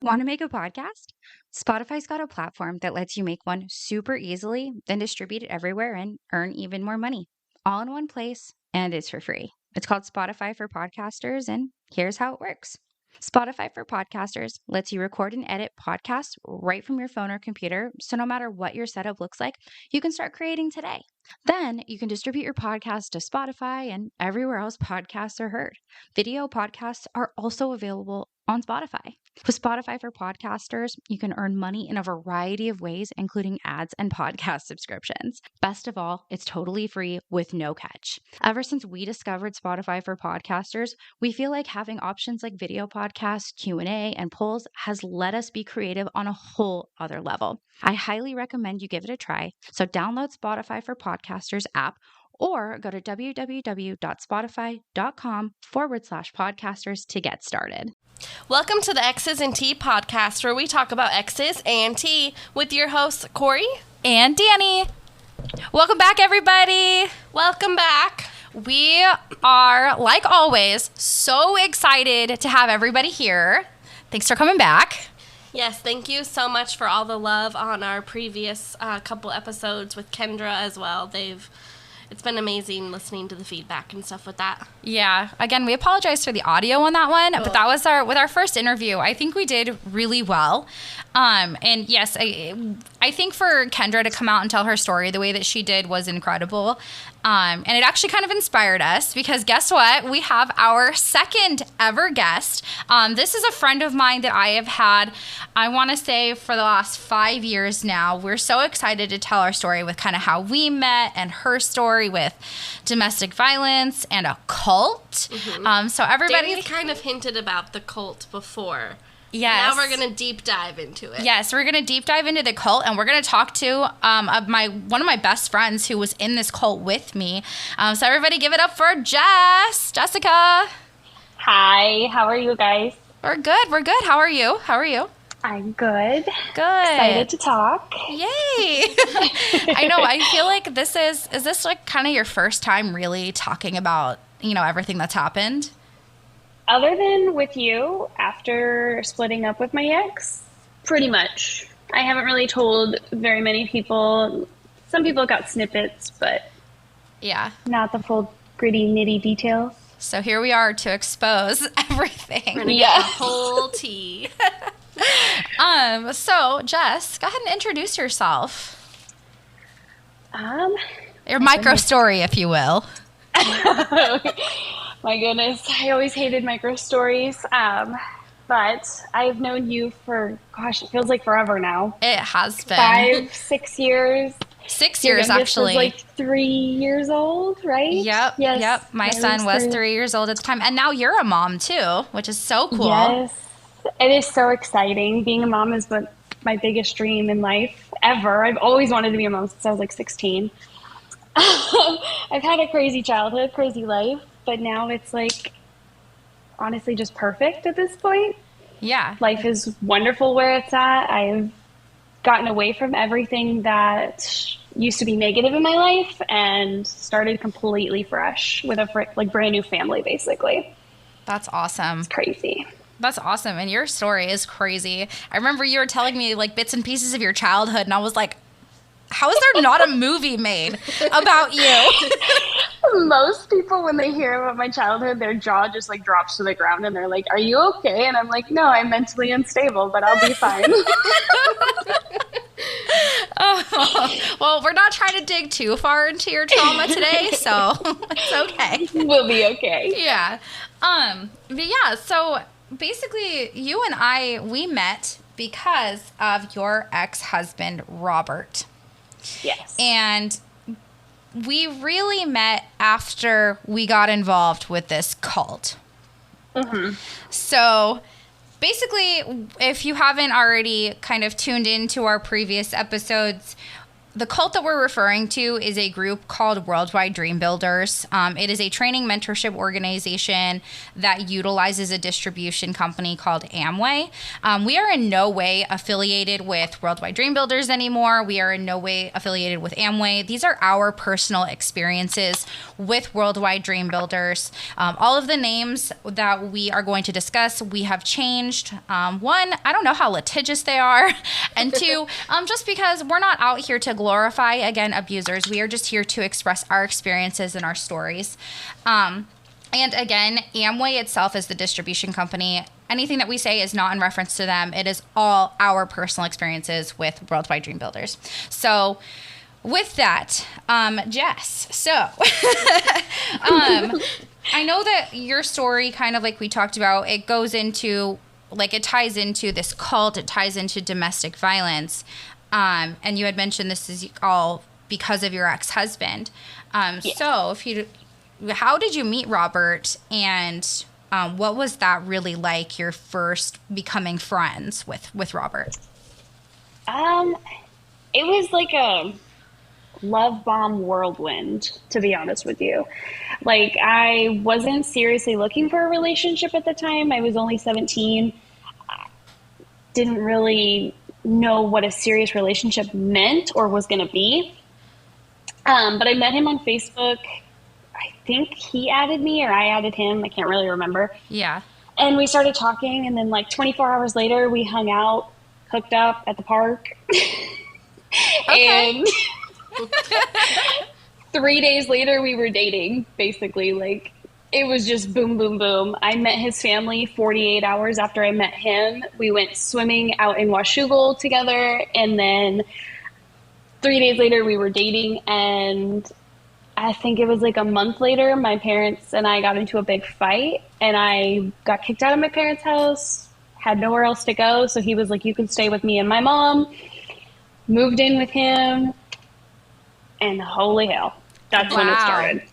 Want to make a podcast? Spotify's got a platform that lets you make one super easily, then distribute it everywhere and earn even more money. All in one place, and it's for free. It's called Spotify for Podcasters, and here's how it works. Spotify for Podcasters lets you record and edit podcasts right from your phone or computer, so no matter what your setup looks like, you can start creating today. Then you can distribute your podcast to Spotify and everywhere else podcasts are heard. Video podcasts are also available on Spotify. With Spotify for Podcasters, you can earn money in a variety of ways, including ads and podcast subscriptions. Best of all, it's totally free with no catch. Ever since we discovered Spotify for Podcasters, we feel like having options like video podcasts, Q&A, and polls has let us be creative on a whole other level. I highly recommend you give it a try. So download Spotify for Podcasters app or go to www.spotify.com/podcasters to get started. Welcome to the X's and T podcast, where we talk about X's and T with your hosts, Corey and Danny. Welcome back, everybody. Welcome back. We are, like always, so excited to have everybody here. Thanks for coming back. Yes, thank you so much for all the love on our previous couple episodes with Kendra as well. It's been amazing listening to the feedback and stuff with that. Yeah. Again, we apologize for the audio on that one, but that was with our first interview. I think we did really well. And yes, I think for Kendra to come out and tell her story the way that she did was incredible. And it actually kind of inspired us because guess what? We have our second ever guest. This is a friend of mine that I have had, I want to say, for the last 5 years now. We're so excited to tell our story with kind of how we met and her story with domestic violence and a cult. Mm-hmm. So everybody... Danny's kind of hinted about the cult before. Yes. Now we're going to deep dive into it. Yes, we're going to deep dive into the cult, and we're going to talk to one of my best friends who was in this cult with me. So everybody give it up for Jessica. Hi, how are you guys? We're good. How are you? I'm good. Good. Excited to talk. Yay. I know. I feel like is this like kind of your first time really talking about, everything that's happened? Other than with you, after splitting up with my ex, pretty much. I haven't really told very many people. Some people got snippets, but yeah, not the full gritty, nitty details. So here we are to expose everything. We're going to get the whole tea. So Jess, go ahead and introduce yourself. Your micro story, if you will. My goodness, I always hated micro stories. But I've known you for, it feels like forever now. It has been 5, 6 years. 6 years, actually. Was like 3 years old, right? Yep. Yes. Yep. My son was 3 years old at the time, and now you're a mom too, which is so cool. Yes, it is so exciting. Being a mom is my biggest dream in life ever. I've always wanted to be a mom since I was like 16. I've had a crazy childhood, crazy life. But now it's like, honestly, just perfect at this point. Yeah. Life is wonderful where it's at. I've gotten away from everything that used to be negative in my life and started completely fresh with a brand new family, basically. That's awesome. It's crazy. That's awesome. And your story is crazy. I remember you were telling me like bits and pieces of your childhood, and I was like, how is there not a movie made about you? Most people, when they hear about my childhood, their jaw just like drops to the ground and they're like, are you okay? And I'm like, no, I'm mentally unstable, but I'll be fine. Well, we're not trying to dig too far into your trauma today, so it's okay. We'll be okay. Yeah. But yeah, so basically you and we met because of your ex-husband, Robert. Yes. And we really met after we got involved with this cult. Mm-hmm. So basically, if you haven't already kind of tuned into our previous episodes, The cult that we're referring to is a group called Worldwide Dream Builders. It is a training mentorship organization that utilizes a distribution company called Amway. We are in no way affiliated with Worldwide Dream Builders anymore. We are in no way affiliated with Amway. These are our personal experiences with Worldwide Dream Builders. All of the names that we are going to discuss, we have changed. One, I don't know how litigious they are. And two, just because we're not out here to glorify, again, abusers. We are just here to express our experiences and our stories. And again, Amway itself is the distribution company. Anything that we say is not in reference to them. It is all our personal experiences with Worldwide Dream Builders. So with that, Jess, so I know that your story, kind of like we talked about, it goes into, like, it ties into this cult, it ties into domestic violence. And you had mentioned this is all because of your ex-husband. Yes. So how did you meet Robert, and what was that really like, your first becoming friends with Robert? It was like a love bomb whirlwind, to be honest with you. Like, I wasn't seriously looking for a relationship at the time. I was only 17. Didn't really know what a serious relationship meant or was going to be. But I met him on Facebook. I think he added me or I added him. I can't really remember. Yeah. And we started talking, and then like 24 hours later, we hung out, hooked up at the park. Okay. And 3 days later, we were dating, basically. Like, it was just boom, boom, boom. I met his family 48 hours after I met him. We went swimming out in Washougal together. And then 3 days later, we were dating. And I think it was like a month later, my parents and I got into a big fight. And I got kicked out of my parents' house, had nowhere else to go. So he was like, you can stay with me and my mom. Moved in with him. And holy hell, that's when it started.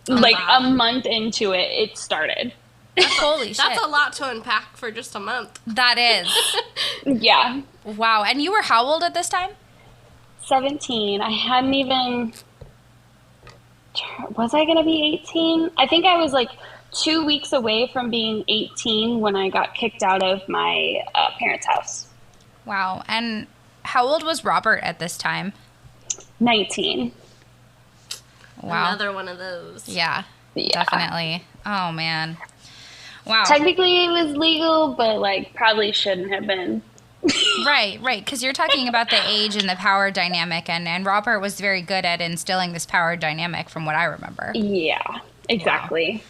Like, a month into it, it started. Holy shit. That's a lot to unpack for just a month. That is. Yeah. Wow. And you were how old at this time? 17. I hadn't even... Was I going to be 18? I think I was like 2 weeks away from being 18 when I got kicked out of my parents' house. Wow. And how old was Robert at this time? 19. Wow. Another one of those. Yeah, Yeah. definitely. Oh, man. Wow. Technically it was legal, but like probably shouldn't have been. Right. Because you're talking about the age and the power dynamic, and Robert was very good at instilling this power dynamic from what I remember. Yeah, exactly. Wow.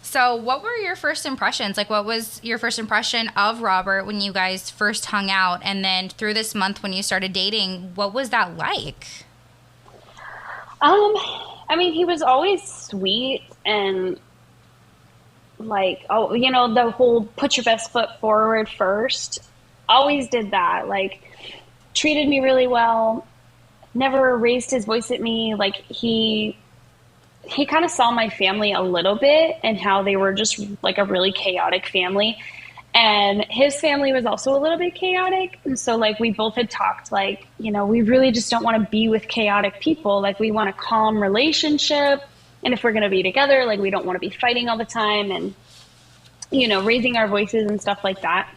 So what were your first impressions? Like, what was your first impression of Robert when you guys first hung out? And then through this month when you started dating, what was that like? I mean, he was always sweet and like, oh, you know, the whole put your best foot forward first. Always did that. Like, treated me really well. Never raised his voice at me. Like, he kind of saw my family a little bit and how they were just like a really chaotic family. And his family was also a little bit chaotic. And so like we both had talked like, you know, we really just don't want to be with chaotic people. Like, we want a calm relationship. And if we're going to be together, like, we don't want to be fighting all the time and, you know, raising our voices and stuff like that.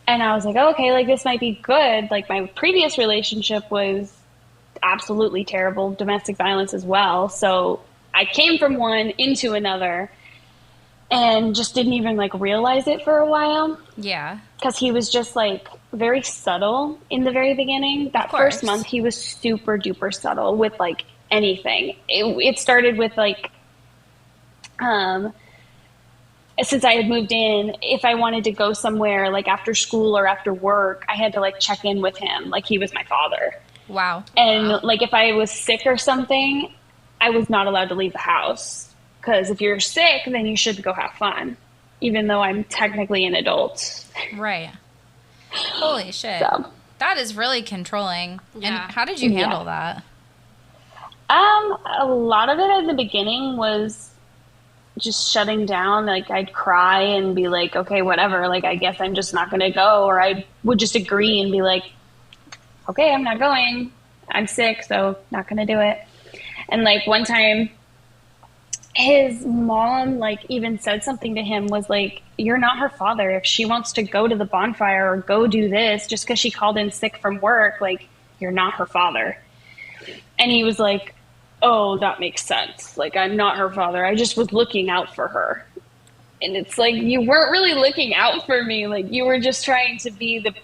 And I was like, oh, okay, like this might be good. Like, my previous relationship was absolutely terrible, domestic violence as well. So I came from one into another and just didn't even like realize it for a while. Yeah. Because he was just like very subtle in the very beginning. That first month, he was super duper subtle with like anything. It started with like, since I had moved in, if I wanted to go somewhere like after school or after work, I had to like check in with him like he was my father. Wow. And like if I was sick or something, I was not allowed to leave the house. Because if you're sick, then you should go have fun, even though I'm technically an adult. Right. Holy shit. So, that is really controlling. Yeah. And how did you handle that? a lot of it in the beginning was just shutting down. Like, I'd cry and be like, okay, whatever. Like, I guess I'm just not going to go. Or I would just agree and be like, okay, I'm not going. I'm sick, so not going to do it. And like one time his mom like even said something to him, was like, you're not her father. If she wants to go to the bonfire or go do this just because she called in sick from work, like, you're not her father. And he was like, oh, that makes sense. Like, I'm not her father. I just was looking out for her. And it's like, you weren't really looking out for me. Like, you were just trying to be the,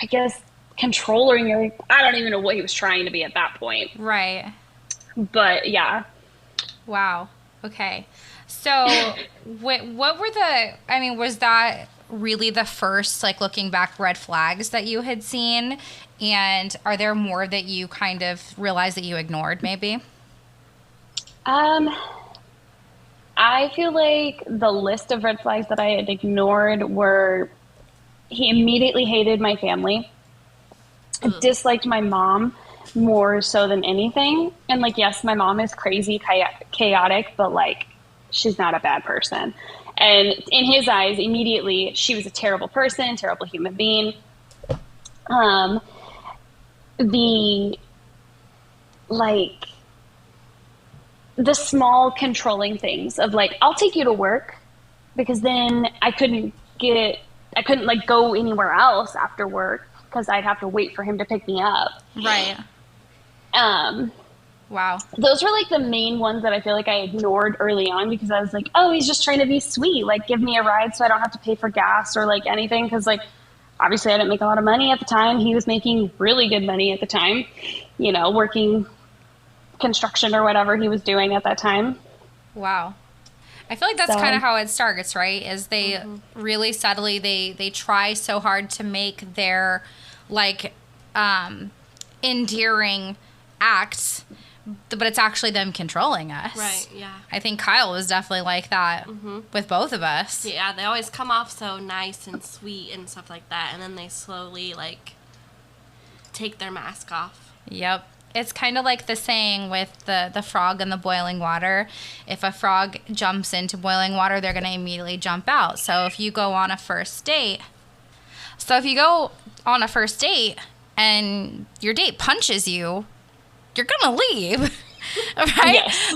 I guess, controlling. Or I don't even know what he was trying to be at that point. Right. But yeah. Wow. Okay. So what were was that really the first, like, looking back, red flags that you had seen? And are there more that you kind of realized that you ignored maybe? I feel like the list of red flags that I had ignored were, he immediately hated my family, disliked my mom more so than anything. And like, yes, my mom is crazy, chaotic, but like, she's not a bad person. And in his eyes, immediately, she was a terrible person, terrible human being. The small controlling things of like, I'll take you to work, because then I couldn't like go anywhere else after work because I'd have to wait for him to pick me up. Right. Wow. Those were like the main ones that I feel like I ignored early on, because I was like, oh, he's just trying to be sweet. Like, give me a ride so I don't have to pay for gas or like anything. Because like, obviously I didn't make a lot of money at the time. He was making really good money at the time, you know, working construction or whatever he was doing at that time. Wow. I feel like that's kind of how it starts, right? Is they really subtly, they try so hard to make their like endearing acts, but it's actually them controlling us. Right, yeah. I think Kyle was definitely like that with both of us. Yeah, they always come off so nice and sweet and stuff like that, and then they slowly, like, take their mask off. Yep. It's kind of like the saying with the frog and the boiling water. If a frog jumps into boiling water, they're going to immediately jump out. So if you go on a first date and your date punches you, you're going to leave, right? Yes.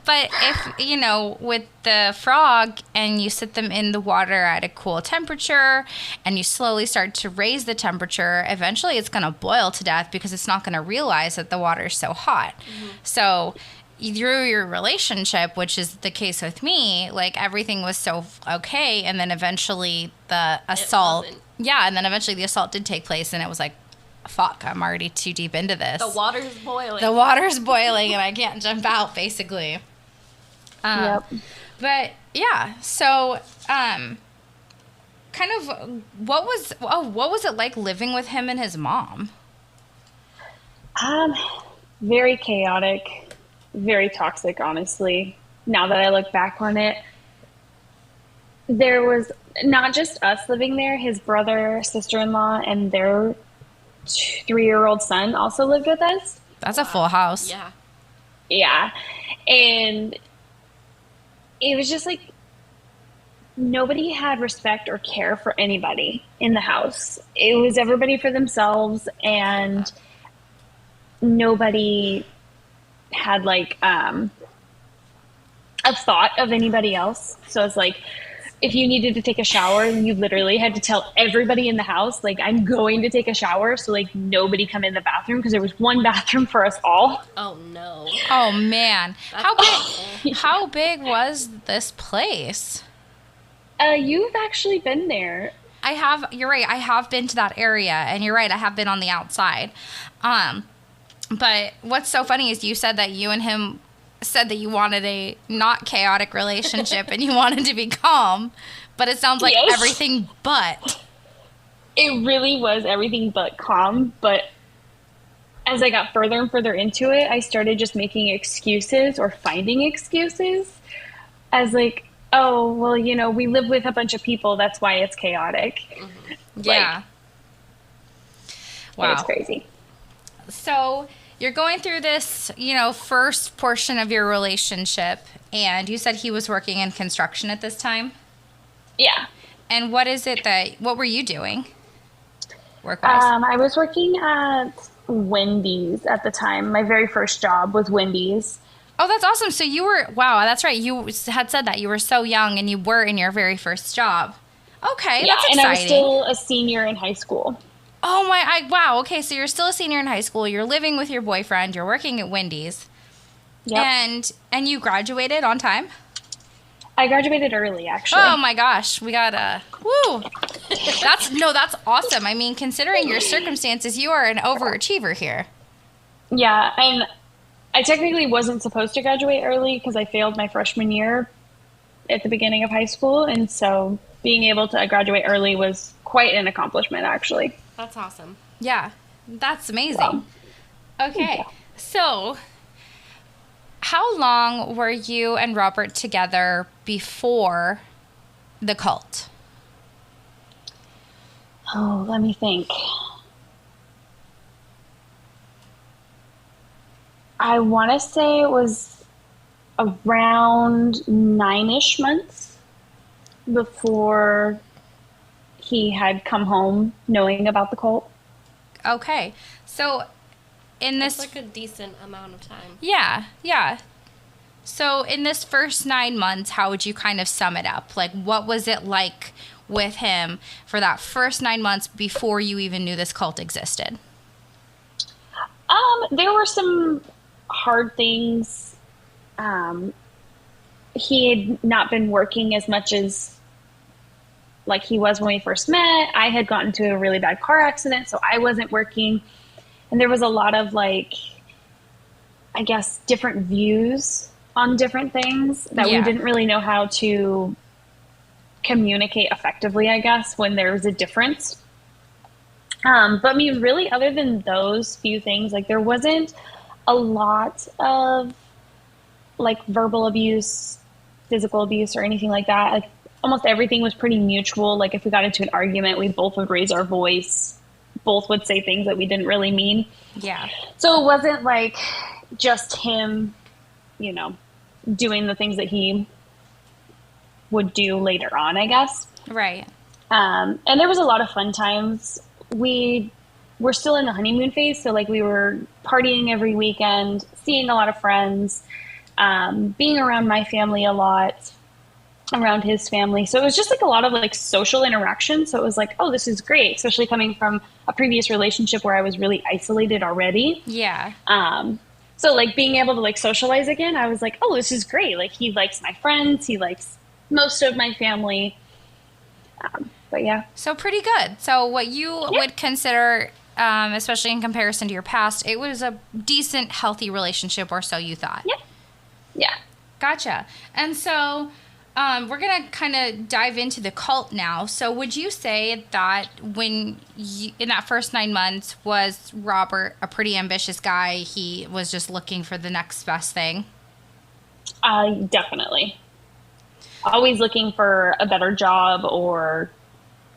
But if, you know, with the frog and you sit them in the water at a cool temperature and you slowly start to raise the temperature, eventually it's going to boil to death because it's not going to realize that the water is so hot. So through your relationship, which is the case with me, like everything was so okay. And then eventually the assault, and then eventually the assault did take place and it was like, fuck, I'm already too deep into this. The water's boiling. The water's boiling and I can't jump out, basically. Yep. But yeah, so kind of what was it like living with him and his mom? Very chaotic, very toxic, honestly. Now that I look back on it, there was not just us living there, his brother, sister-in-law, and their 3-year-old son also lived with us. That's a full house. Yeah. And it was just like, nobody had respect or care for anybody in the house. It was everybody for themselves, and nobody had like a thought of anybody else. So it's like, if you needed to take a shower, you literally had to tell everybody in the house, like, I'm going to take a shower. So like, nobody come in the bathroom, because there was one bathroom for us all. Oh no. Oh man. How big was this place? You've actually been there. You're right. I have been to that area, and you're right. I have been on the outside. But what's so funny is you said that you and him said that you wanted a not chaotic relationship and you wanted to be calm, but it sounds like everything but. It really was everything but calm. But as I got further and further into it, I started just making excuses or finding excuses as like, oh, well, you know, we live with a bunch of people. That's why it's chaotic. Yeah. Wow. It's crazy. So you're going through this, you know, first portion of your relationship, and you said he was working in construction at this time? Yeah. And what were you doing? work-wise? I was working at Wendy's at the time. My very first job was Wendy's. Oh, that's awesome. So you were, wow, that's right. You had said that you were so young and you were in your very first job. Okay, Yeah, that's and I was exciting. still a senior in high school. Oh wow. Okay, so you're still a senior in high school. You're living with your boyfriend. You're working at Wendy's. Yep. And you graduated on time? I graduated early, actually. Oh my gosh, we got woo. That's awesome. I mean, considering your circumstances, you are an overachiever here. Yeah, and I technically wasn't supposed to graduate early because I failed my freshman year at the beginning of high school, and so being able to graduate early was quite an accomplishment, actually. That's awesome. Yeah, that's amazing. Okay, so how long were you and Robert together before the cult? Oh, let me think. I want to say it was around 9-ish months before he had come home knowing about the cult. Okay, so in That's this, like a decent amount of time. yeah. So in this first 9 months, how would you kind of sum it up? Like, what was it like with him for that first 9 months before you even knew this cult existed? There were some hard things. He had not been working as much as like he was when we first met. I had gotten into a really bad car accident, so I wasn't working. And there was a lot of like, I guess, different views on different things that we didn't really know how to communicate effectively, I guess, when there was a difference. But I mean, really, other than those few things, like there wasn't a lot of like verbal abuse, physical abuse, or anything like that. Like almost everything was pretty mutual. Like if we got into an argument, we both would raise our voice, both would say things that we didn't really mean. Yeah. So it wasn't like just him, doing the things that he would do later on, I guess. Right. And there was a lot of fun times. We were still in the honeymoon phase, so like we were partying every weekend, seeing a lot of friends, being around my family a lot, around his family. So it was just like a lot of like social interaction. So it was like, oh, this is great, especially coming from a previous relationship where I was really isolated already. Yeah. So like being able to like socialize again, I was like, oh, this is great. Like he likes my friends, he likes most of my family. But yeah. So pretty good. So what you would consider, especially in comparison to your past, it was a decent, healthy relationship, or so you thought. Yeah. Gotcha. And so we're going to kind of dive into the cult now. So would you say that when in that first 9 months, was Robert a pretty ambitious guy? He was just looking for the next best thing? Definitely. Always looking for a better job or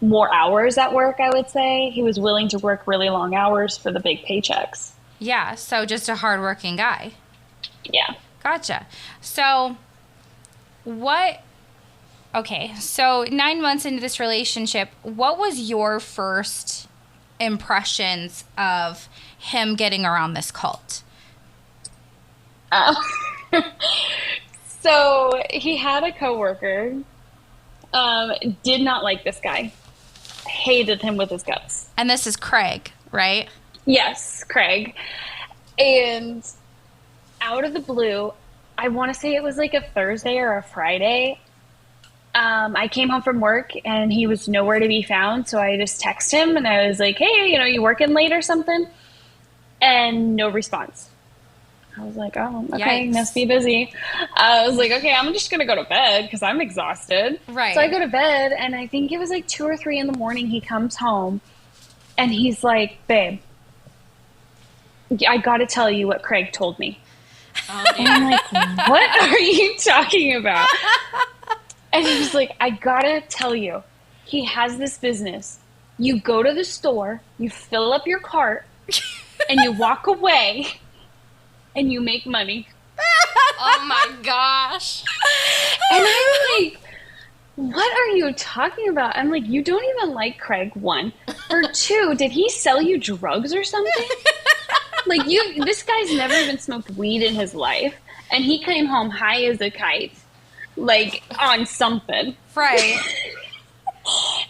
more hours at work, I would say. He was willing to work really long hours for the big paychecks. Yeah, so just a hardworking guy. Yeah. Gotcha. So so 9 months into this relationship, what was your first impressions of him getting around this cult? So he had a coworker, did not like this guy, hated him with his guts. And this is Craig, right? Yes, Craig. And out of the blue, I want to say it was like a Thursday or a Friday. I came home from work and he was nowhere to be found. So I just texted him and I was like, hey, you working late or something? And no response. I was like, oh, okay, Yikes. must be busy. I was like, okay, I'm just going to go to bed because I'm exhausted. Right. So I go to bed and I think it was like 2 or 3 in the morning. He comes home and he's like, babe, I got to tell you what Craig told me. And I'm like, what are you talking about? And he was like, I gotta tell you, he has this business. You go to the store, you fill up your cart, and you walk away, and you make money. Oh my gosh. And I'm like, what are you talking about? I'm like, you don't even like Craig, one. Or two, did he sell you drugs or something? Like, this guy's never even smoked weed in his life, and he came home high as a kite, like, on something. Right.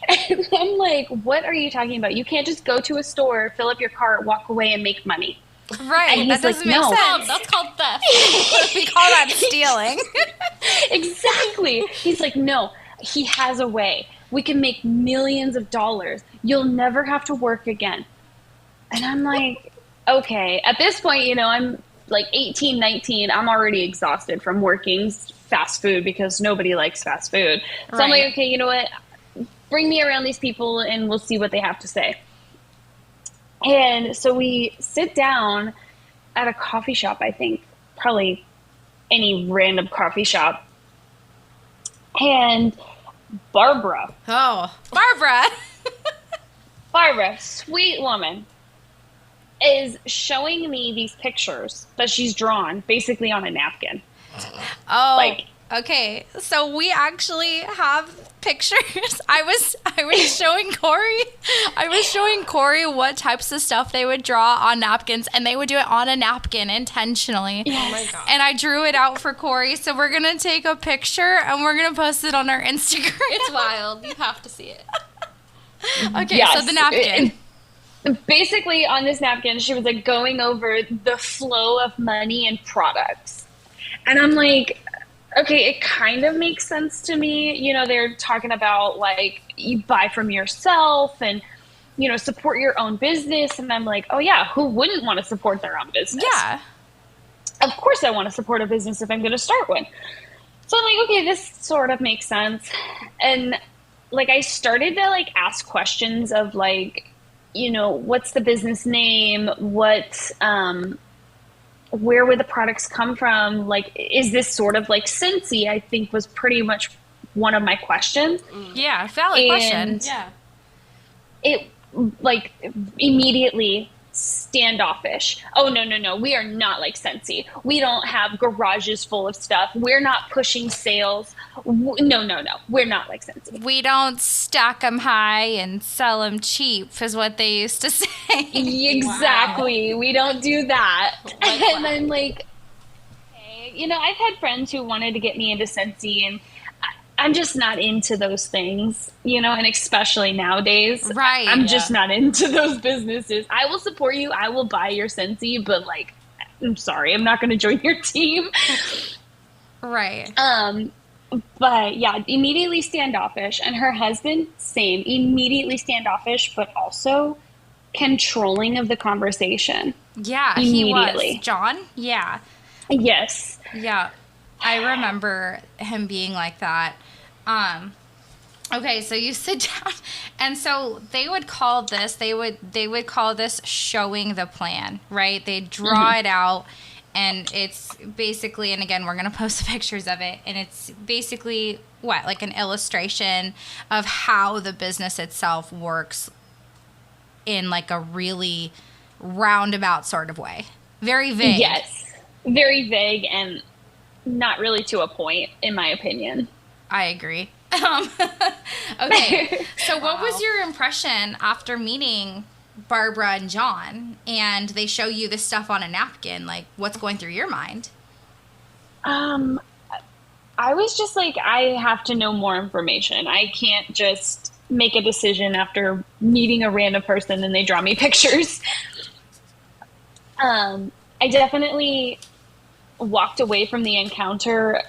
And I'm like, what are you talking about? You can't just go to a store, fill up your cart, walk away, and make money. Right. And That he's like, doesn't make no. sense. That's called theft. We call that stealing. Exactly. He's like, no, he has a way. We can make millions of dollars. You'll never have to work again. And I'm like, okay. At this point, you know, I'm like 18, 19. I'm already exhausted from working fast food because nobody likes fast food. So I'm like, okay, you know what? Bring me around these people and we'll see what they have to say. And so we sit down at a coffee shop, I think, probably any random coffee shop. And Barbara, sweet woman, is showing me these pictures that she's drawn basically on a napkin. Oh, Like, okay. So we actually have pictures. I was showing Corey what types of stuff they would draw on napkins, and they would do it on a napkin intentionally. Oh my God. And I drew it out for Corey. So we're gonna take a picture and we're gonna post it on our Instagram. It's wild. You have to see it. Okay, yes. so the napkin. Basically, on this napkin, she was like going over the flow of money and products. And I'm like, okay, it kind of makes sense to me. You know, they're talking about like you buy from yourself and, you know, support your own business. And I'm like, oh yeah, who wouldn't want to support their own business? Yeah. Of course I want to support a business if I'm going to start one. So I'm like, okay, this sort of makes sense. And like, I started to like ask questions of like, you know, what's the business name? Where would the products come from? Like, is this sort of like Scentsy? I think was pretty much one of my questions. Yeah, valid question. And Yeah. it like immediately standoffish. Oh, no. We are not like Scentsy. We don't have garages full of stuff. We're not pushing sales. No. We're not like Scentsy. We don't stack them high and sell them cheap, is what they used to say. Exactly. Wow. We don't do that. Like and I'm like, okay. You know, I've had friends who wanted to get me into Scentsy, and I'm just not into those things, you know, and especially nowadays. Right. I'm just not into those businesses. I will support you. I will buy your Scentsy, but like, I'm sorry, I'm not going to join your team. Right. But yeah, immediately standoffish. And her husband, same, immediately standoffish, but also controlling of the conversation. Yeah, immediately. He was. John? Yeah. Yes. Yeah. I remember him being like that. Okay, so you sit down, and so they would call this showing the plan, right? They draw it out, and it's basically, and again, we're going to post the pictures of it, and it's basically like an illustration of how the business itself works in like a really roundabout sort of way. Very vague. Yes. Very vague and not really to a point, in my opinion. I agree. Okay, so what was your impression after meeting Barbara and John, and they show you this stuff on a napkin? Like, what's going through your mind? I was just like, I have to know more information. I can't just make a decision after meeting a random person and they draw me pictures. I definitely walked away from the encounter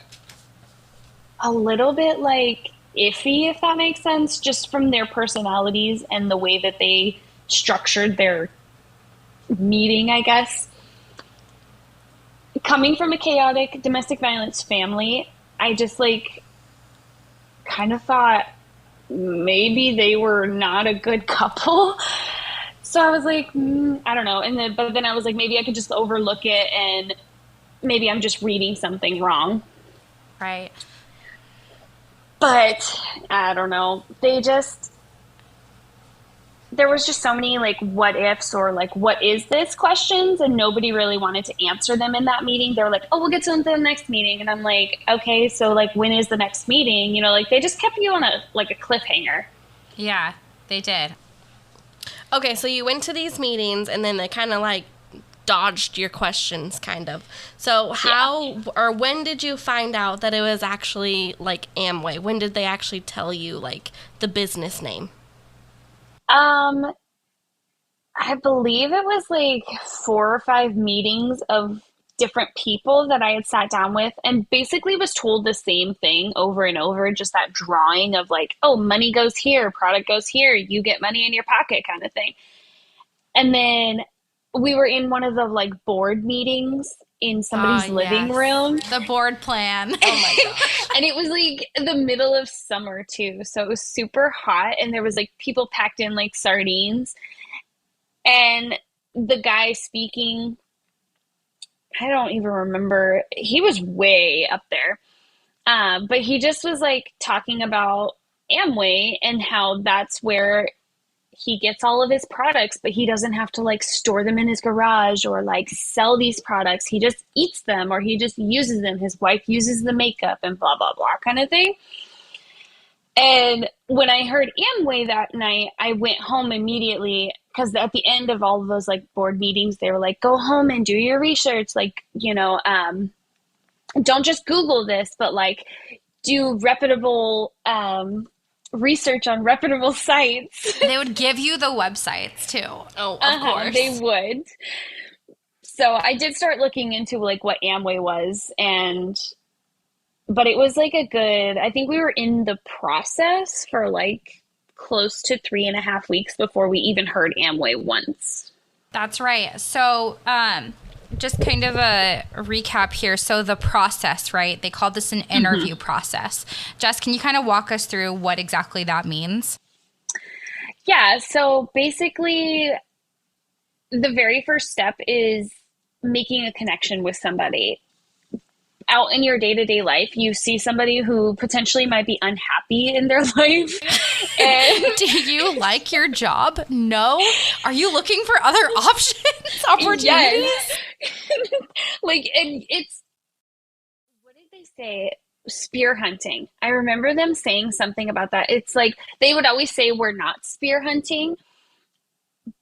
a little bit like iffy, if that makes sense, just from their personalities and the way that they structured their meeting, I guess. Coming from a chaotic domestic violence family, I just like kind of thought maybe they were not a good couple. So I was like, I don't know. But then I was like, maybe I could just overlook it and maybe I'm just reading something wrong. Right. But I don't know. There was just so many like what ifs or like what is this questions, and nobody really wanted to answer them in that meeting. They were like, oh, we'll get to them in the next meeting. And I'm like, okay, so like when is the next meeting? You know, like they just kept you on a cliffhanger. Yeah, they did. Okay, so you went to these meetings and then they kind of like dodged your questions, kind of. So how or when did you find out that it was actually like Amway? When did they actually tell you like the business name? Um, I believe it was like 4 or 5 meetings of different people that I had sat down with and basically was told the same thing over and over, just that drawing of like, oh, money goes here, product goes here, you get money in your pocket kind of thing. And then we were in one of the like board meetings in somebody's living Yes. room. The board plan. Oh my gosh. And it was like the middle of summer too. So it was super hot and there was like people packed in like sardines. And the guy speaking, I don't even remember. He was way up there. But he just was like talking about Amway and how that's where he gets all of his products, but he doesn't have to like store them in his garage or like sell these products. He just eats them or he just uses them. His wife uses the makeup and blah, blah, blah kind of thing. And when I heard Amway that night, I went home immediately because at the end of all of those like board meetings, they were like, go home and do your research. Like, don't just Google this, but like do reputable research on reputable sites. They would give you the websites too. Oh, of course. They would. So I did start looking into like what Amway was but it was like I think we were in the process for like close to 3.5 weeks before we even heard Amway once. That's right. So, just kind of a recap here. So the process, right? They called this an interview process. Jess, can you kind of walk us through what exactly that means? Yeah. So basically, the very first step is making a connection with somebody. Out in your day-to-day life, you see somebody who potentially might be unhappy in their life. And Do you like your job? No? Are you looking for other options, opportunities? Yes. Like, and it's, what did they say? Spear hunting. I remember them saying something about that. It's like, they would always say we're not spear hunting,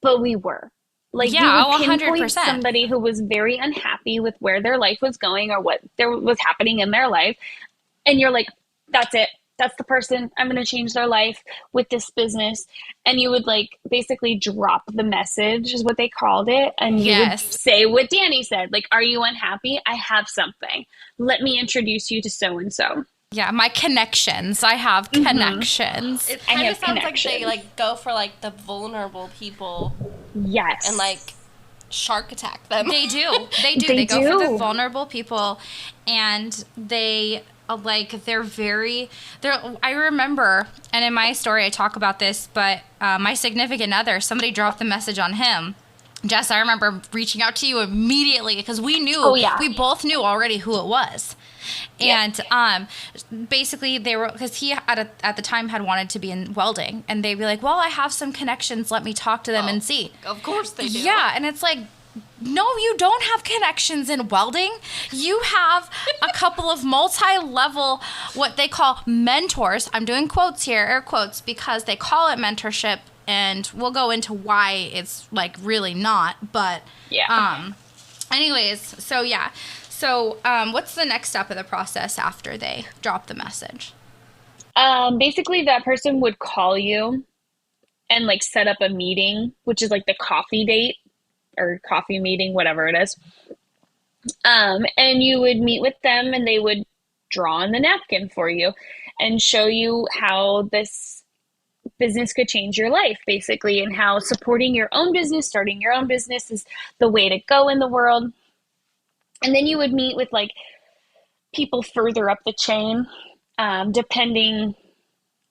but we were. Like, Yeah, you would pinpoint 100%. somebody who was very unhappy with where their life was going or what there was happening in their life. And you're like, that's it. That's the person. I'm going to change their life with this business. And you would like basically drop the message is what they called it. And you would say what Danny said, like, are you unhappy? I have something. Let me introduce you to so-and-so. Yeah, my connections. I have connections. It I kind of have sounds like connections. they like go for like the vulnerable people Yes. and like shark attack them. They do. They do. They They go for the do. vulnerable people, and they I remember, and in my story I talk about this, but my significant other, somebody dropped the message on him. Jess, I remember reaching out to you immediately because we knew, we both knew already who it was. And basically they were, because he at the time had wanted to be in welding, and they'd be like, well, I have some connections, let me talk to them and see. Of course they do. Yeah, and it's like, no, you don't have connections in welding. You have a couple of multi-level, what they call mentors. I'm doing quotes here, air quotes, because they call it mentorship, and we'll go into why it's like really not. But anyways, so yeah. So what's the next step of the process after they drop the message? Basically, that person would call you and like set up a meeting, which is like the coffee date or coffee meeting, whatever it is. And you would meet with them and they would draw on the napkin for you and show you how this business could change your life, basically, and how supporting your own business, starting your own business is the way to go in the world. And then you would meet with like people further up the chain, depending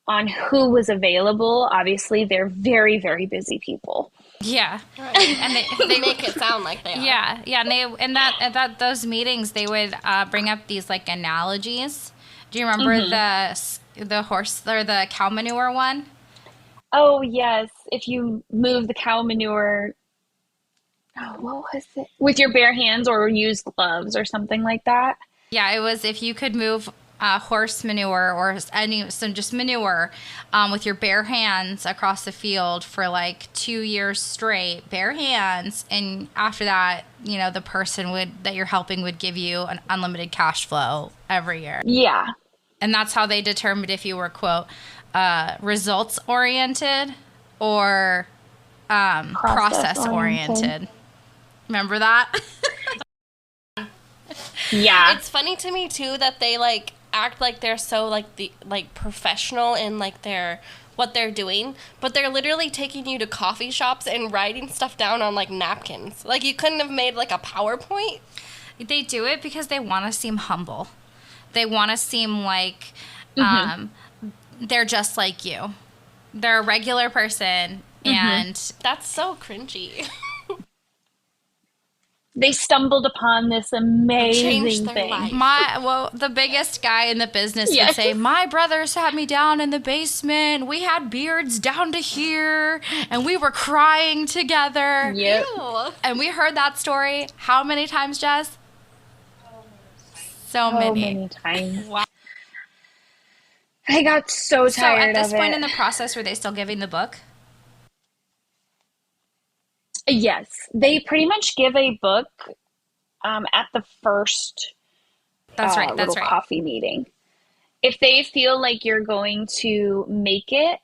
on who was available. Obviously, they're very, very busy people. Yeah, right. And they make it sound like they are. Yeah, and that those meetings they would bring up these like analogies. Do you remember the horse or the cow manure one? Oh yes, if you move the cow manure. Oh, what was it? With your bare hands or use gloves or something like that. Yeah, it was if you could move horse manure or some just manure with your bare hands across the field for like 2 years straight, bare hands. And after that, you know, the person that you're helping would give you an unlimited cash flow every year. Yeah. And that's how they determined if you were, quote, results oriented or process oriented. Remember that? Yeah. It's funny to me too that they like act like they're so like professional in like what they're doing, but they're literally taking you to coffee shops and writing stuff down on like napkins. Like you couldn't have made like a PowerPoint. They do it because they want to seem humble. They want to seem like they're just like you. They're a regular person, and that's so cringy. They stumbled upon this amazing thing. Life. The biggest guy in the business would say, my brother sat me down in the basement. We had beards down to here, and we were crying together. Yep. Ew. And we heard that story how many times, Jess? So many times. Wow. I got so tired of it. So at this point in the process, were they still giving the book? Yes, they pretty much give a book at the first little coffee meeting. If they feel like you're going to make it,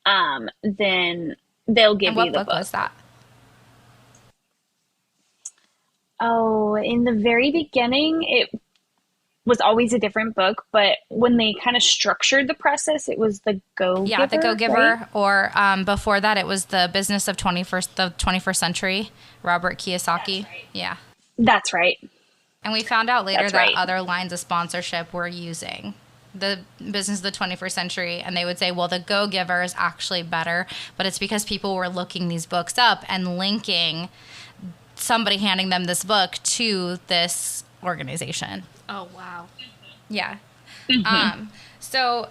then they'll give you the book. What book was that? Oh, in the very beginning, it was always a different book, but when they kind of structured the process, it was The Go-Giver. Yeah, The Go-Giver, right? or before that, it was The Business of the 21st Century, Robert Kiyosaki. Right. Yeah. That's right. And we found out later That's that right. other lines of sponsorship were using The Business of the 21st Century, and they would say, well, The Go-Giver is actually better, but it's because people were looking these books up and linking somebody handing them this book to this organization. Oh, wow. Yeah. So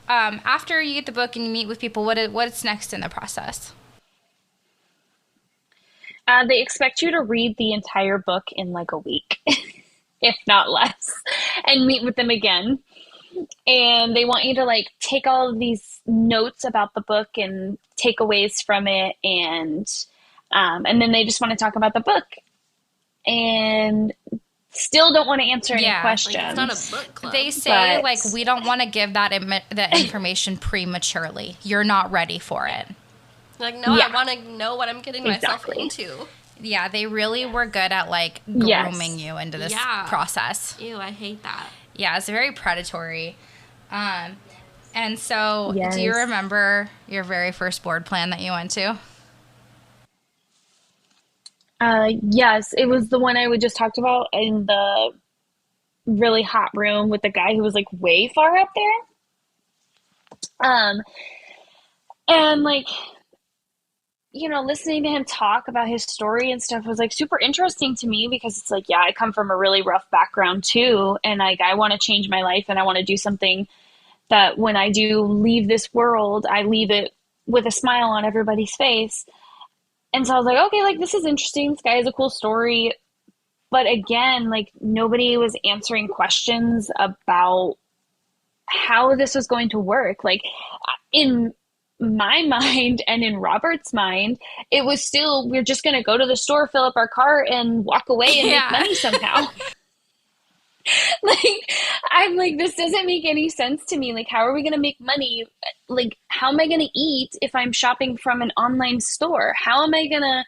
after you get the book and you meet with people, what's next in the process? They expect you to read the entire book in like a week, if not less, and meet with them again. And they want you to like take all of these notes about the book and takeaways from it, and then they just want to talk about the book. And still don't want to answer any questions. Like, it's not a book club. They say, like, we don't want to give that information prematurely. You're not ready for it. Like, no, I want to know what I'm getting myself into. Yeah, they really were good at, like, grooming you into this process. Ew, I hate that. Yeah, it's very predatory. And so, do you remember your very first board plan that you went to? Yes, it was the one I just talked about in the really hot room with the guy who was like way far up there. And like, you know, listening to him talk about his story and stuff was like super interesting to me, because it's like, yeah, I come from a really rough background too. And like, I want to change my life, and I want to do something that when I do leave this world, I leave it with a smile on everybody's face. And so I was like, okay, like, this is interesting. This guy has a cool story. But again, like, nobody was answering questions about how this was going to work. Like, in my mind and in Robert's mind, it was still, we're just going to go to the store, fill up our cart, and walk away and make money somehow. Like, I'm like, this doesn't make any sense to me. Like, how are we going to make money? Like, how am I going to eat if I'm shopping from an online store? How am I going to,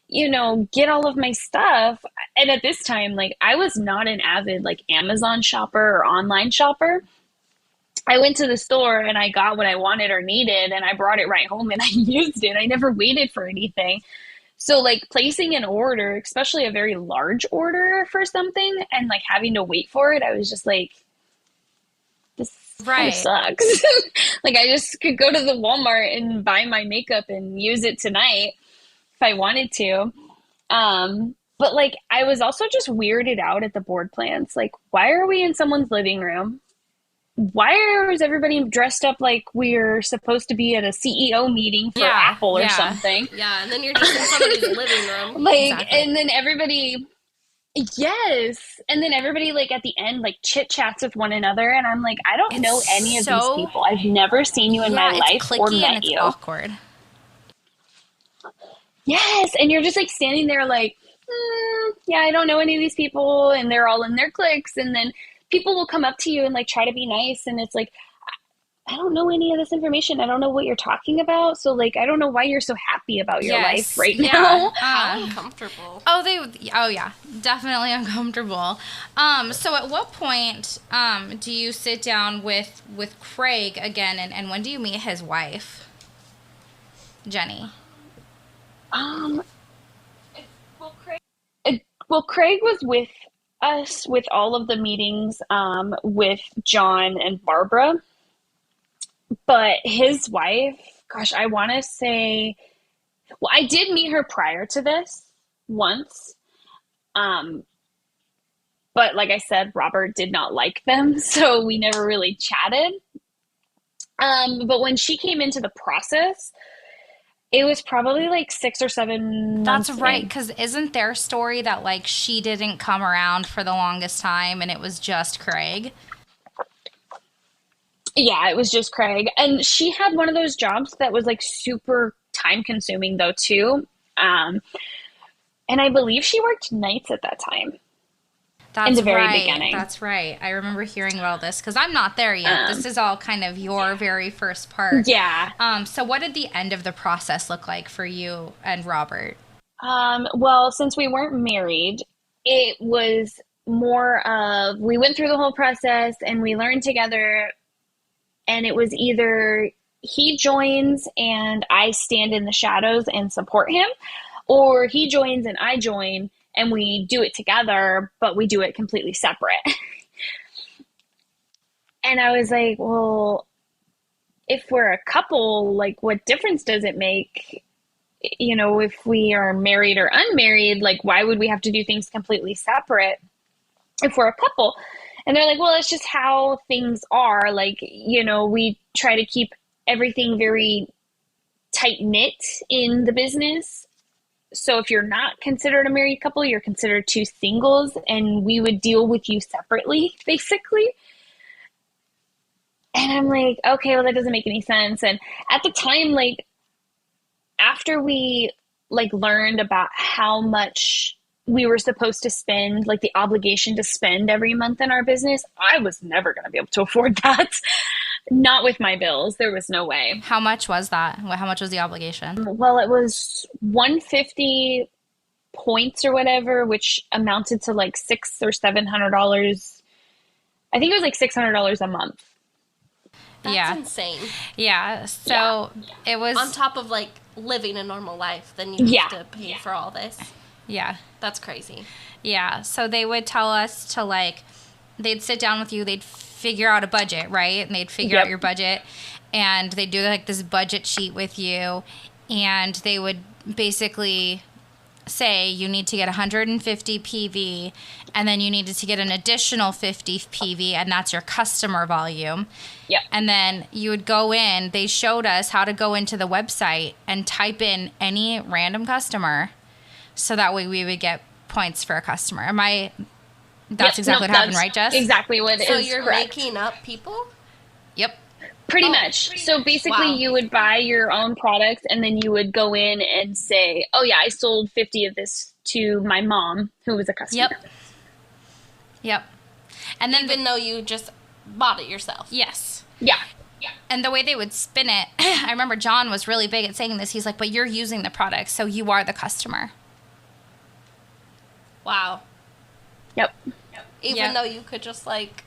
you know, get all of my stuff? And at this time, like, I was not an avid, like, Amazon shopper or online shopper. I went to the store and I got what I wanted or needed, and I brought it right home and I used it. I never waited for anything. So like, placing an order, especially a very large order for something, and like having to wait for it, I was just like, this kind of sucks. Like, I just could go to the Walmart and buy my makeup and use it tonight if I wanted to. But like, I was also just weirded out at the board plans. Like, why are we in someone's living room? Why is everybody dressed up like we're supposed to be at a CEO meeting for Apple or something? Yeah, and then you're just in somebody's living room. Like, and then everybody, Yes. And then everybody like at the end like chit chats with one another and I'm like, I don't It's know any of these so, people. I've never seen you in my yeah, it's life or clicky and met it's you. awkward. Yes. And you're just like standing there like, yeah, I don't know any of these people and they're all in their cliques and then people will come up to you and like try to be nice and it's like I don't know any of this information. I don't know what you're talking about. So like I don't know why you're so happy about your life Yes. right Yeah. now. How uncomfortable. Oh yeah, definitely uncomfortable. So at what point do you sit down with Craig again, and when do you meet his wife, Jenny? Um well, Craig was with us with all of the meetings with John and Barbara, but his wife, gosh, I want to say, well, I did meet her prior to this once, um, but like I said, Robert did not like them, so we never really chatted. But when she came into the process, it was probably like 6 or 7 months That's right, in. because isn't their story that like she didn't come around for the longest time, and it was just Craig? Yeah, it was just Craig. And she had one of those jobs that was like super time consuming though too. Um, and I believe she worked nights at that time in That's the very right. beginning. That's right. I remember hearing about this because I'm not there yet. Um, This is all kind of your very first part. yeah. So what did the end of the process look like for you and Robert? Well, since we weren't married, it was more of we went through the whole process and we learned together, and it was either he joins and I stand in the shadows and support him, or he joins and I join and we do it together, but we do it completely separate. And I was like, well, if we're a couple, like, what difference does it make? You know, if we are married or unmarried, like, why would we have to do things completely separate if we're a couple? And they're like, well, it's just how things are. Like, you know, we try to keep everything very tight knit in the business. So if you're not considered a married couple, you're considered two singles, and we would deal with you separately, basically. And I'm like, okay, well, that doesn't make any sense. And at the time, like, after we like learned about how much we were supposed to spend, like the obligation to spend every month in our business, I was never going to be able to afford that. Not with my bills. There was no way. How much was that? How much was the obligation? Well, it was 150 points or whatever, which amounted to like $600 or $700. I think it was like $600 a month. That's Yeah. insane. Yeah. So it was. On top of like living a normal life, then you have to pay for all this. Yeah. That's crazy. Yeah. So they would tell us to like, they'd sit down with you, they'd figure out a budget, right? And they'd figure out your budget, and they'd do like this budget sheet with you, and they would basically say you need to get 150 PV, and then you needed to get an additional 50 PV, and that's your customer volume. Yep. And then you would go in, they showed us how to go into the website and type in any random customer, so that way we would get points for a customer. That's exactly what happened, right, Jess? Exactly what it is. So you're correct. making up people? Yep. Pretty much. So basically, Wow. you would buy your own products, and then you would go in and say, "Oh yeah, I sold 50 of this to my mom, who was a customer." Yep. And then Even though you just bought it yourself. yes. Yeah. And the way they would spin it, I remember John was really big at saying this. He's like, but you're using the product, so you are the customer. Wow. Yep. Even Yep. though you could just like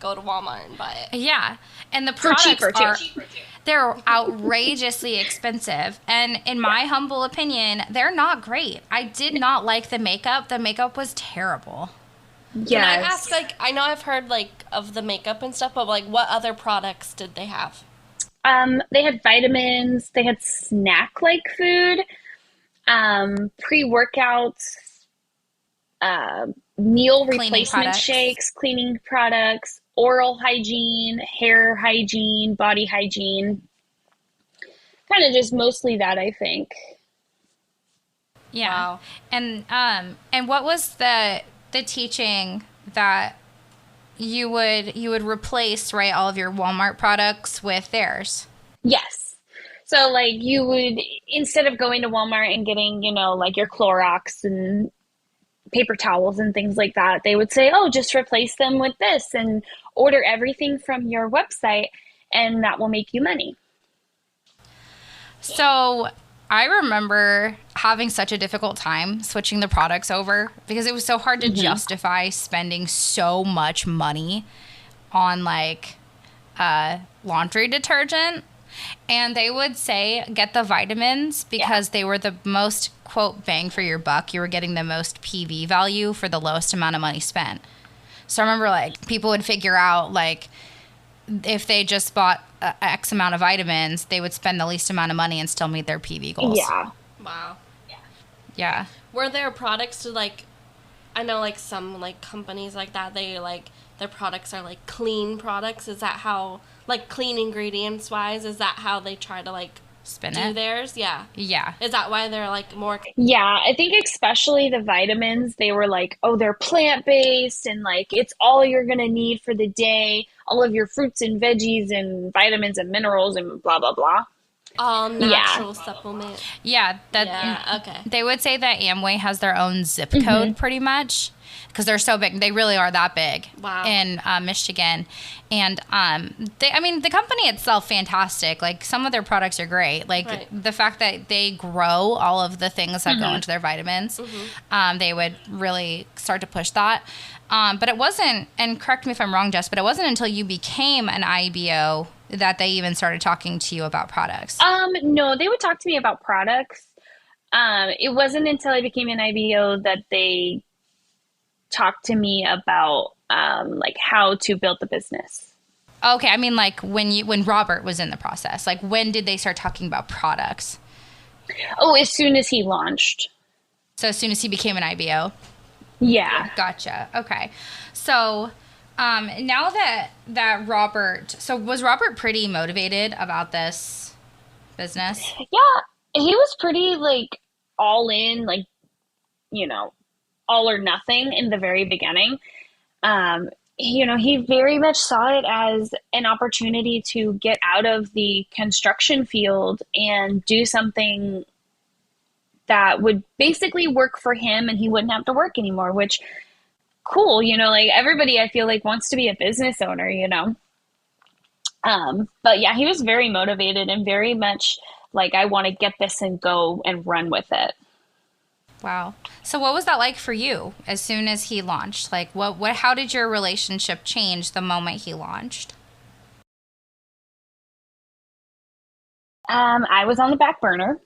go to Walmart and buy it. Yeah. And the For products cheaper too. are they're outrageously expensive. And in my humble opinion, they're not great. I did not like the makeup. The makeup was terrible. Can I ask, like, I know I've heard like of the makeup and stuff, but like what other products did they have? They had vitamins. They had snack-like food, pre-workouts, meal Cleaning replacement products. shakes, cleaning products, oral hygiene, hair hygiene, body hygiene. Kind of just mostly that, I think. Yeah. Wow. And what was the the teaching that you would replace, right, all of your Walmart products with theirs. Yes. So like you would, instead of going to Walmart and getting, like your Clorox and paper towels and things like that, they would say, oh, just replace them with this and order everything from your website and that will make you money. So I remember having such a difficult time switching the products over because it was so hard to justify spending so much money on like laundry detergent. And they would say get the vitamins because they were the most, quote, bang for your buck. You were getting the most PV value for the lowest amount of money spent. So I remember like people would figure out like if they just bought X amount of vitamins, they would spend the least amount of money and still meet their PV goals. Yeah. Wow. Yeah. Were there products to like, I know like some like companies like that, they like their products are like clean products. Is that how, like clean ingredients wise, is that how they try to like Spin do it. theirs? Yeah. Yeah. Is that why they're like more? Yeah, I think especially the vitamins, they were like, oh, they're plant-based and like it's all you're gonna need for the day, all of your fruits and veggies and vitamins and minerals and blah, blah, blah. All natural supplement. Yeah. Yeah, okay. They would say that Amway has their own zip code pretty much because they're so big. They really are that big. Wow. In Michigan. And the company itself, fantastic. Like some of their products are great. Like the fact that they grow all of the things that go into their vitamins, they would really start to push that. But it wasn't, and correct me if I'm wrong, Jess, but it wasn't until you became an IBO that they even started talking to you about products. No, they would talk to me about products. It wasn't until I became an IBO that they talked to me about like how to build the business. Okay, I mean like when Robert was in the process, like when did they start talking about products? Oh, as soon as he launched. So as soon as he became an IBO? Yeah. Gotcha. Okay. So now that Robert, so was Robert pretty motivated about this business? Yeah, he was pretty like all in, like, all or nothing in the very beginning. He very much saw it as an opportunity to get out of the construction field and do something that would basically work for him and he wouldn't have to work anymore, which cool, like everybody I feel like wants to be a business owner, But yeah, he was very motivated and very much like, I want to get this and go and run with it. Wow. So what was that like for you as soon as he launched? Like how did your relationship change the moment he launched? I was on the back burner.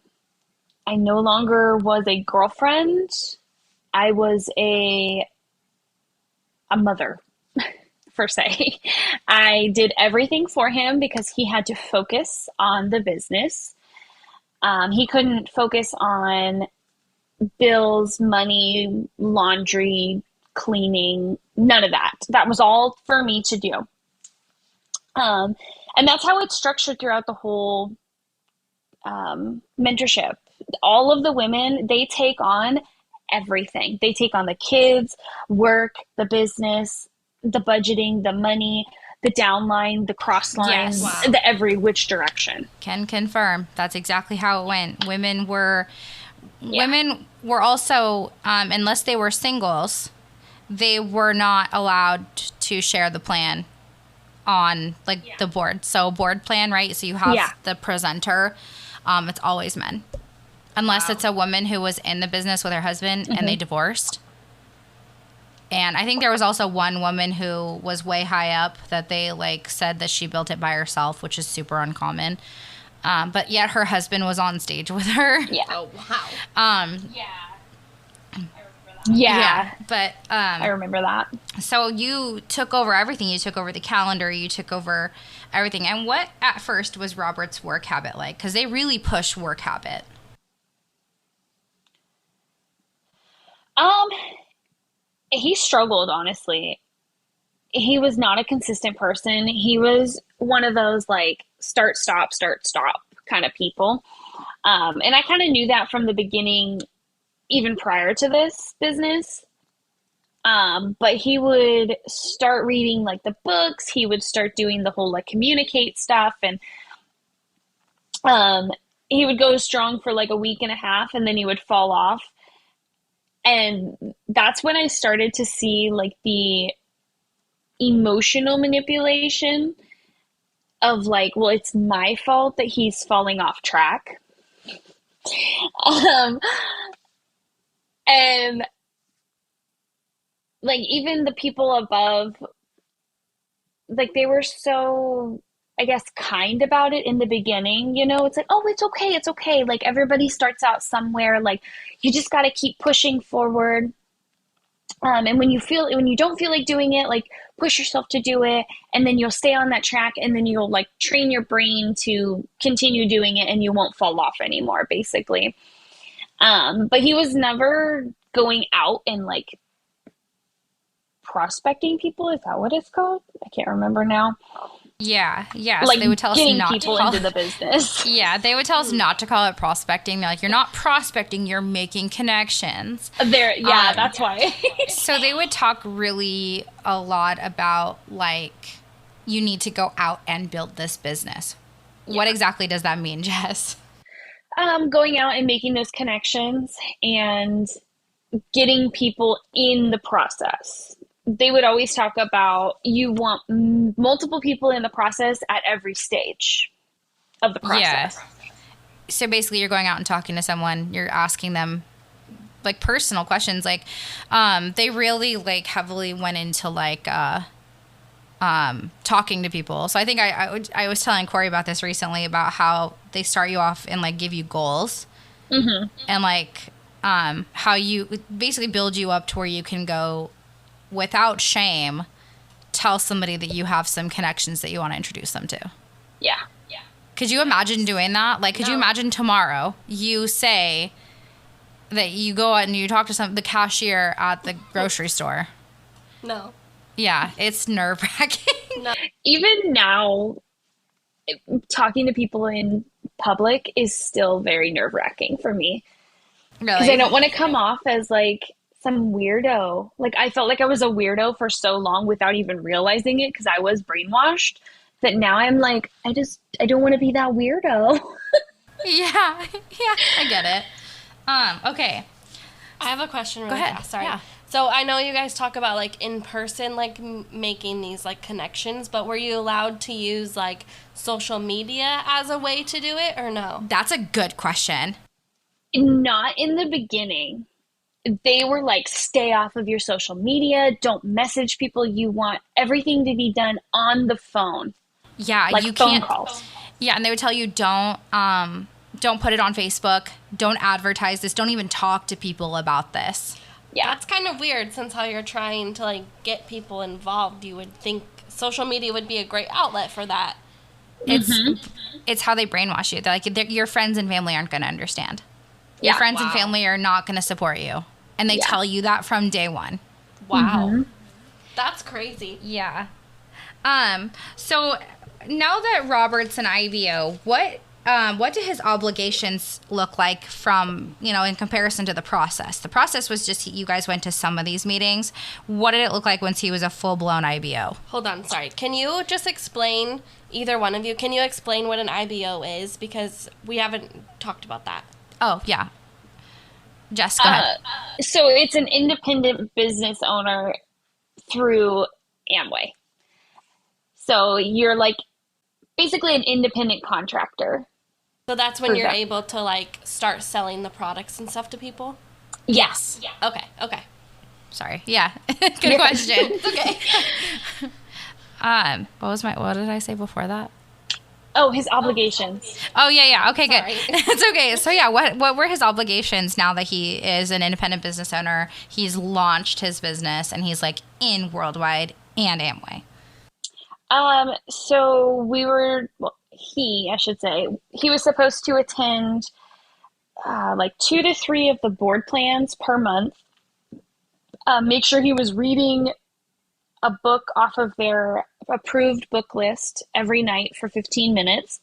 I no longer was a girlfriend. I was a mother, per se. I did everything for him because he had to focus on the business. He couldn't focus on bills, money, laundry, cleaning, none of that. That was all for me to do. And that's how it's structured throughout the whole mentorship. All of the women, they take on everything. They take on the kids, work, the business, the budgeting, the money, the downline, the cross lines, the every which direction. Can confirm. That's exactly how it went. Women were also, unless they were singles, they were not allowed to share the plan on the board. So board plan, right? So you have the presenter. It's always men. Unless it's a woman who was in the business with her husband and they divorced. And I think there was also one woman who was way high up that they said that she built it by herself, which is super uncommon. But yet her husband was on stage with her. Yeah. Oh, wow. Yeah. But I remember that. So you took over everything. You took over the calendar. You took over everything. And what at first was Robert's work habit like? Because they really push work habit. He struggled, honestly. He was not a consistent person. He was one of those start, stop kind of people. And I kind of knew that from the beginning, even prior to this business. But he would start reading like the books. He would start doing the whole like communicate stuff, and um, he would go strong for like a week and a half, and then he would fall off. And that's when I started to see like the emotional manipulation of like, well, it's my fault that he's falling off track. Um, and like even the people above, like they were so, I guess, kind about it in the beginning. It's like, oh, it's okay, it's okay. Like everybody starts out somewhere. Like you just got to keep pushing forward. And when you don't feel like doing it, like push yourself to do it, and then you'll stay on that track, and then you'll like train your brain to continue doing it, and you won't fall off anymore, basically. But he was never going out and like prospecting people. Is that what it's called? I can't remember now. Yeah. So Like they would tell us getting not to people call into the business. Yeah, they would tell us not to call it prospecting. They're like, you're not prospecting, you're making connections. That's why. So they would talk really a lot about like, you need to go out and build this business. Yeah. What exactly does that mean, Jess? Going out and making those connections and getting people in the process. They would always talk about you want multiple people in the process at every stage of the process. Yeah. So basically you're going out and talking to someone, you're asking them like personal questions. Like, they really like heavily went into like, talking to people. So I think I was telling Corey about this recently about how they start you off and like give you goals, and like, how you basically build you up to where you can go without shame, tell somebody that you have some connections that you want to introduce them to. Yeah. Could you imagine doing that? Like, could you imagine tomorrow you say that you go out and you talk to the cashier at the grocery store? No. Yeah, it's nerve-wracking. No. Even now, talking to people in public is still very nerve-wracking for me. Really? Because I don't want to come off as like some weirdo. Like I felt like I was a weirdo for so long without even realizing it because I was brainwashed, that now I'm like, I don't want to be that weirdo. Yeah, I get it. Okay. I have a question really Go ahead. fast. Sorry. Yeah. So I know you guys talk about like in person, like making these like connections, but were you allowed to use like social media as a way to do it or no? That's a good question. Not in the beginning. They were like, stay off of your social media. Don't message people. You want everything to be done on the phone. Yeah, like you phone can't. Calls. Yeah, and they would tell you don't put it on Facebook. Don't advertise this. Don't even talk to people about this. Yeah, that's kind of weird since how you're trying to like get people involved. You would think social media would be a great outlet for that. It's how they brainwash you. They're like, your friends and family aren't going to understand. Your friends and family are not going to support you. And they tell you that from day one. Wow. That's crazy. Yeah. So now that Robert's an IBO, what do his obligations look like from, in comparison to the process? The process was just you guys went to some of these meetings. What did it look like once he was a full-blown IBO? Hold on, sorry. Can you just explain, either one of you, can you explain what an IBO is? Because we haven't talked about that. Oh, yeah. Jess, go ahead. So it's an independent business owner through Amway. So you're like basically an independent contractor. So that's when you're able to like start selling the products and stuff to people? Yes. Yeah. Okay. Sorry. Yeah. Good question. It's okay. What did I say before that? Oh, his obligations. Oh, yeah. Okay, Sorry. Good. It's okay. So, yeah, what were his obligations now that he is an independent business owner? He's launched his business, and he's, like, in Worldwide and Amway. So I should say, he was supposed to attend, like 2 to 3 of the board plans per month. Make sure he was reading a book off of their approved book list every night for 15 minutes,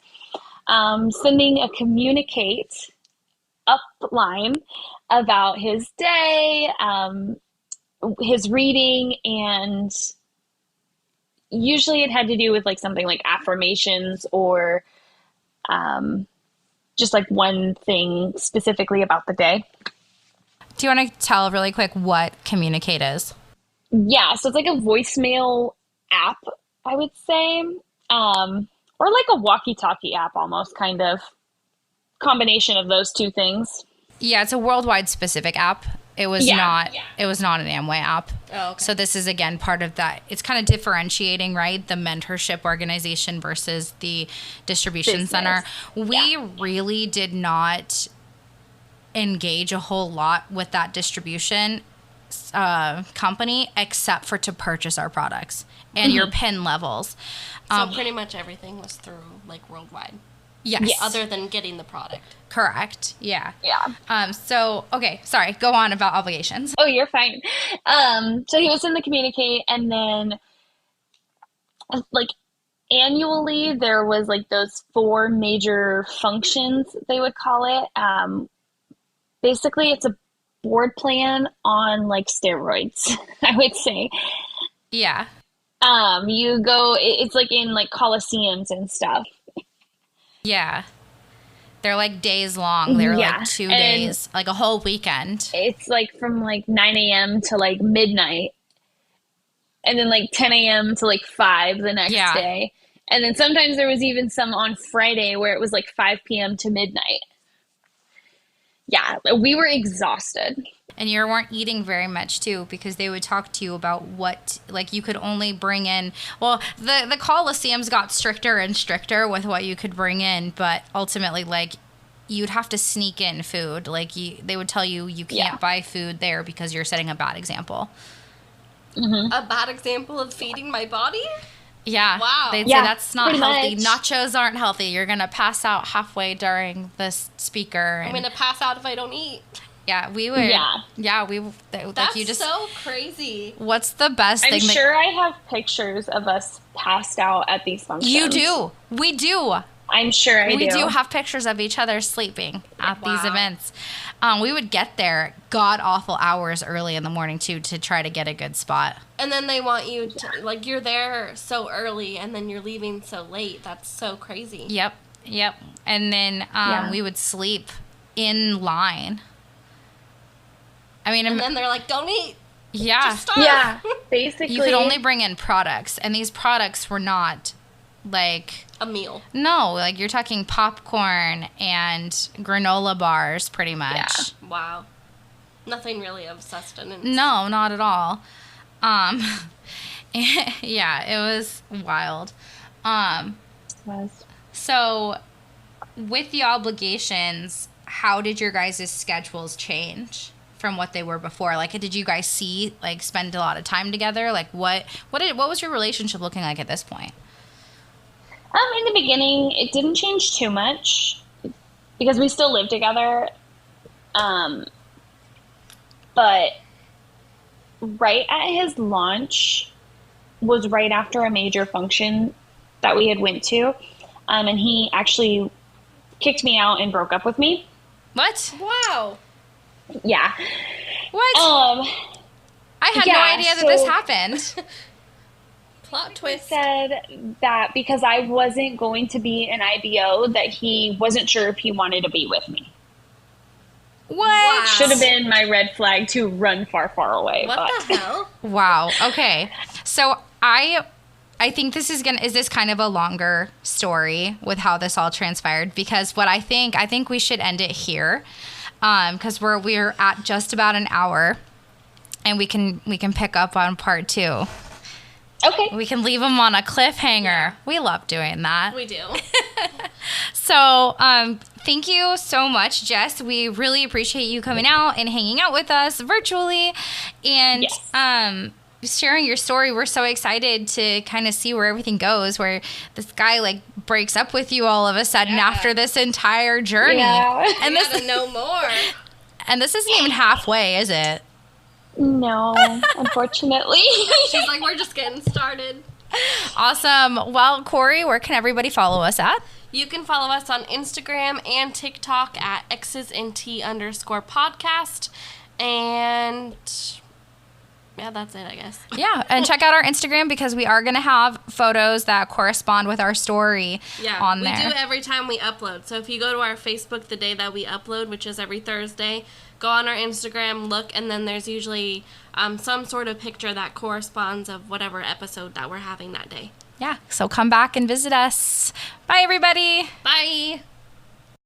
sending a communicate upline about his day, his reading, and usually it had to do with like something like affirmations or just like one thing specifically about the day. Do you want to tell really quick what Communicate is? Yeah, so it's like a voicemail app, I would say, or like a walkie-talkie app, almost, kind of combination of those two things. Yeah, it's a worldwide specific app. It was not an Amway app. Oh, okay. So this is again part of that. It's kind of differentiating, right? The mentorship organization versus the distribution Business. center. We really did not engage a whole lot with that distribution company except for to purchase our products and your PIN levels. So pretty much everything was through like worldwide. Yes. Other than getting the product. Correct. Yeah. Yeah. So, okay. Sorry. Go on about obligations. Oh, you're fine. So he was in the Communicate, and then like annually there was like those 4 major functions, they would call it. Basically it's a board plan on like steroids, I would say. Yeah. You go, it's like in like coliseums and stuff. Yeah. They're like days long. They're Yeah, like 2 and days, like a whole weekend. It's like from like 9 a.m. to like midnight, and then like 10 a.m. to like 5 the next Yeah. day. And then sometimes there was even some on Friday where it was like 5 p.m. to midnight. Yeah, we were exhausted. And you weren't eating very much too, because they would talk to you about what, like, you could only bring in. Well, the Coliseums got stricter and stricter with what you could bring in, but ultimately, like, you'd have to sneak in food. Like, they would tell you can't Yeah. buy food there because you're setting a bad example. A bad example of feeding my body? Yeah. Wow. They'd Yeah, say that's not pretty healthy. much. Nachos aren't healthy. You're going to pass out halfway during the speaker. I'm And going to pass out if I don't eat. yeah, we would. Yeah. Yeah, like That's you just. so crazy. What's the best I'm thing? sure I have pictures of us passed out at these functions. You do. We do. I'm sure I We do. do have pictures of each other sleeping at these Wow. events. We would get there god awful hours early in the morning too to try to get a good spot. And then they want you to, like, you're there so early and then you're leaving so late. That's so crazy. Yep. And then Yeah. we would sleep in line. I mean, And then they're like, don't eat. yeah. Just starve. Yeah, basically. You could only bring in products, and these products were not like A meal. no, like you're talking popcorn and granola bars, pretty much. Yeah. Wow. Nothing really of sustenance. No, not at all. Yeah, it was wild. So with the obligations, how did your guys' schedules change from what they were before? Like, did you guys spend a lot of time together? Like, what was your relationship looking like at this point? In the beginning, it didn't change too much because we still lived together. But right at his launch was right after a major function that we had went to. And he actually kicked me out and broke up with me. What? Wow. Yeah. What? I had no yeah, idea that this so- happened. Plot twist. Said that because I wasn't going to be an IBO, that he wasn't sure if he wanted to be with me. What? Should have been my red flag to run far, far away. What but. the hell? Wow. Okay. So I think this is this kind of a longer story with how this all transpired, because what I think we should end it here, because we're at just about an hour, and we can pick up on part 2. Okay. We can leave them on a cliffhanger. Yeah. We love doing that. We do. So, thank you so much, Jess. We really appreciate you coming out and hanging out with us virtually, and Yes. sharing your story. We're so excited to kind of see where everything goes, where this guy like breaks up with you all of a sudden Yeah. after this entire journey. Yeah. And I this gotta know more. and this isn't even halfway, is it? No, unfortunately. She's like, we're just getting started. Awesome. Well, Corey, where can everybody follow us at? You can follow us on Instagram and TikTok at xsnt_podcast. And Yeah, that's it, I guess. Yeah, and check out our Instagram because we are going to have photos that correspond with our story on there. We do every time we upload. So if you go to our Facebook the day that we upload, which is every Thursday, go on our Instagram, look, and then there's usually some sort of picture that corresponds of whatever episode that we're having that day. Yeah, so come back and visit us. Bye, everybody. Bye.